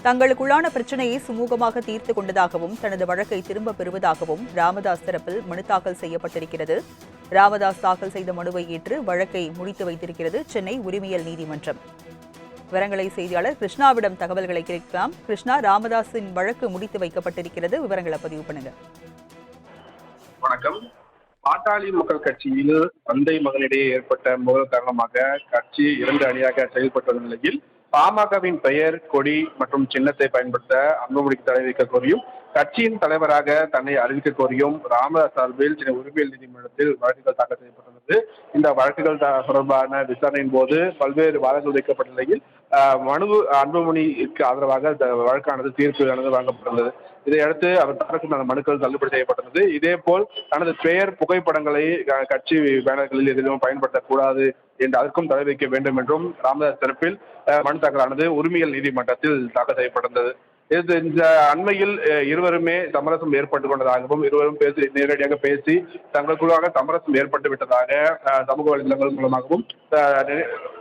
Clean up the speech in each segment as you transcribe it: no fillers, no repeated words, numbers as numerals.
தங்களுக்குள்ளான பிரச்சினையை சுமூகமாக தீர்த்து கொண்டதாகவும் தனது வழக்கை திரும்பப் பெறுவதாகவும் ராமதாஸ் தரப்பில் மனு தாக்கல் செய்யப்பட்டிருக்கிறது. ராமதாஸ் தாக்கல் செய்த மனுவை ஏற்று வழக்கை முடித்து வைத்திருக்கிறது சென்னை உரிமையியல் நீதிமன்றம். விவரங்களை செய்தியாளர் கிருஷ்ணாவிடம் தகவல்களை கேட்கலாம். கிருஷ்ணா, ராமதாஸின் வழக்கு முடித்து வைக்கப்பட்டிருக்கிறது, விவரங்களை பதிவு பண்ணுங்க. வணக்கம். பாட்டாளி மக்கள் கட்சியில் தந்தை மகனிடையே ஏற்பட்ட மோதல் காரணமாக கட்சி 2 அணியாக செயல்பட்டு வந்த நிலையில் பாமகவின் பெயர், கொடி மற்றும் சின்னத்தை பயன்படுத்த அன்புமணிக்கு தடை வைக்க கோரியும் கட்சியின் தலைவராக தன்னை அறிவிக்க கோரியும் ராமதாஸ் சார்பில் சென்னை உரிமையியல் நீதிமன்றத்தில் வழக்குகள் தாக்கல் செய்யப்பட்டுள்ளது. இந்த வழக்குகள் தொடர்பான விசாரணையின் போது பல்வேறு வாதங்கள் வைக்கப்பட்ட நிலையில் அன்புமணிக்கு ஆதரவாக வழக்கானது தீர்ப்பு வழங்கப்பட்டுள்ளது. இதையடுத்து அவர் தரப்பில் அந்த மனுக்கள் தள்ளுபடி செய்யப்பட்டுள்ளது. இதே போல் தனது பெயர், புகைப்படங்களை கட்சி பேனர்களில் எதிலும் பயன்படுத்தக்கூடாது என்று அதற்கும் தடை வைக்க வேண்டும் என்றும் ராமதாஸ் தரப்பில் மனு தாக்கலானது உரிமையியல் நீதிமன்றத்தில் தாக்கல் செய்யப்பட்டிருந்தது. இந்த அண்மையில் இருவருமே சமரசம் ஏற்பட்டுக் கொண்டதாகவும் இருவரும் நேரடியாக பேசி தங்களுக்குள்ளாக சமரசம் ஏற்பட்டு விட்டதாக சமூக வலைதளங்கள் மூலமாகவும்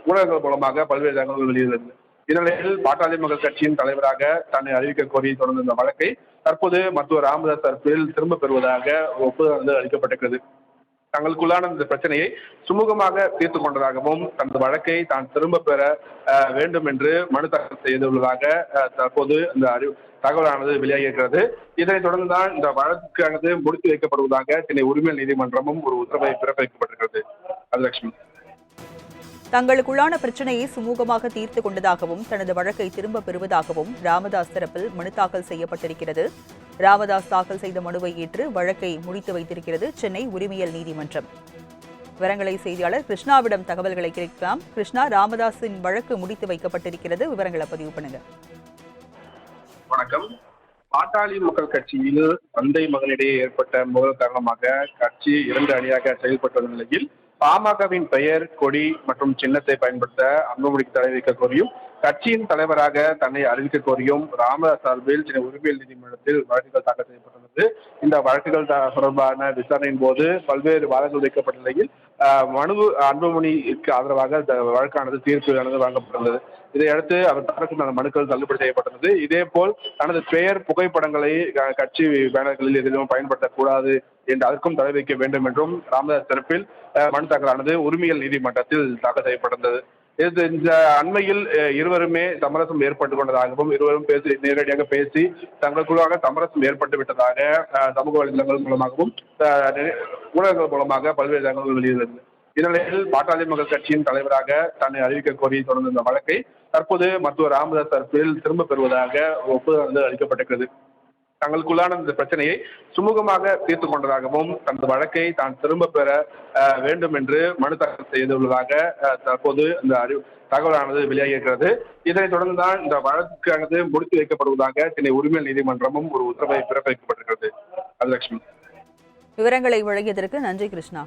ஊடகங்கள் மூலமாக பல்வேறு தகவல்கள் வெளியிடுகிறது. இந்நிலையில் பாட்டாளி மக்கள் கட்சியின் தலைவராக தன்னை அறிவிக்க கோரி தொடர்ந்த இந்த வழக்கை தற்போது மருத்துவர் ராமதாஸ் தரப்பில் திரும்பப் பெறுவதாக ஒப்புதல் அளிக்கப்பட்டிருக்கிறது. தங்களுக்குள்ளான இந்த பிரச்சனையை சுமூகமாக தீர்த்து கொண்டதாகவும் தனது வழக்கை தான் திரும்ப பெற வேண்டும் என்று மனு தாக்கல் செய்துள்ளதாக தற்போது இந்த தகவலானது வெளியாகியிருக்கிறது. இதனைத் தொடர்ந்துதான் இந்த வழக்கானது முடித்து வைக்கப்படுவதாக சென்னை உரிமையியல் நீதிமன்றமும் ஒரு உத்தரவை பிறப்பிக்கப்பட்டிருக்கிறது. லட்சுமி, தங்களுக்குள்ளான பிரச்சினையை சுமூகமாக தீர்த்து கொண்டதாகவும் தனது வழக்கை திரும்பப் பெறுவதாகவும் ராமதாஸ் தரப்பில் மனு தாக்கல் செய்யப்பட்டிருக்கிறது. ராமதாஸ் தாக்கல் செய்த மனுவை ஏற்று வழக்கை முடித்து வைத்திருக்கிறது சென்னை உரிமையியல் நீதிமன்றம். விவரங்களை செய்தியாளர் கிருஷ்ணாவிடம் தகவல்களை கேட்கலாம். கிருஷ்ணா, ராமதாஸின் வழக்கு முடித்து வைக்கப்பட்டிருக்கிறது, விவரங்களை பதிவு பண்ணுங்க. வணக்கம். பாட்டாளி மக்கள் கட்சியில் தந்தை மகனிடையே ஏற்பட்ட மோதல் காரணமாக கட்சி 2 அணியாக செயல்பட்டு வந்த நிலையில் பாமகவின் பெயர், கொடி மற்றும் சின்னத்தை பயன்படுத்த அன்புமணிக்கு தடை வைக்க கோரியும் கட்சியின் தலைவராக தன்னை அறிவிக்க கோரியும் ராமதாஸ் சார்பில் சென்னை உரிமையியல் நீதிமன்றத்தில் வழக்குகள் தாக்கல் செய்யப்பட்டுள்ளது. இந்த வழக்குகள் தொடர்பான விசாரணையின் போது பல்வேறு வாதங்கள் வைக்கப்பட்ட நிலையில் அன்புமணிக்கு ஆதரவாக வழக்கானது தீர்ப்பு வழங்கப்பட்டுள்ளது. இதையடுத்து அவர் தரப்பில் அந்த மனுக்கள் தள்ளுபடி செய்யப்பட்டுள்ளது. இதே போல் தனது பெயர், புகைப்படங்களை கட்சி பேனர்களில் எதிலும் பயன்படுத்தக்கூடாது என்று அதற்கும் தடை வைக்க வேண்டும் என்றும் ராமதாஸ் தரப்பில் மனு தாக்கலானது உரிமையியல் நீதிமன்றத்தில் தாக்கல் செய்யப்பட்டிருந்தது. இந்த அண்மையில் இருவருமே சமரசம் ஏற்பட்டுக் கொண்டதாகவும் இருவரும் நேரடியாக பேசி தங்களுக்குள்ளாக சமரசம் ஏற்பட்டு விட்டதாக சமூக வலைதளங்கள் மூலமாகவும் ஊடகங்கள் மூலமாக பல்வேறு தகவல்கள் வெளியிடுகிறது. இந்நிலையில் பாட்டாளி மக்கள் கட்சியின் தலைவராக தன்னை அறிவிக்க கோரி தொடர்ந்த இந்த வழக்கை தற்போது மருத்துவர் ராமதாஸ் தரப்பில் திரும்பப் பெறுவதாக ஒப்புதல் அளிக்கப்பட்டிருக்கிறது. தங்களுக்குள்ளான இந்த பிரச்சனையை சுமூகமாக தீர்த்து கொண்டதாகவும் தனது வழக்கை தான் திரும்ப பெற வேண்டும் என்று மனு தாக்கல் செய்துள்ளதாக தற்போது இந்த தகவலானது வெளியாகியிருக்கிறது. இதனைத் தொடர்ந்துதான் இந்த வழக்கானது முடித்து வைக்கப்படுவதாக சென்னை உரிமையியல் நீதிமன்றமும் ஒரு உத்தரவை பிறப்பிக்கப்பட்டிருக்கிறது. லட்சுமி, விவரங்களை வழங்கியதற்கு நன்றி கிருஷ்ணா.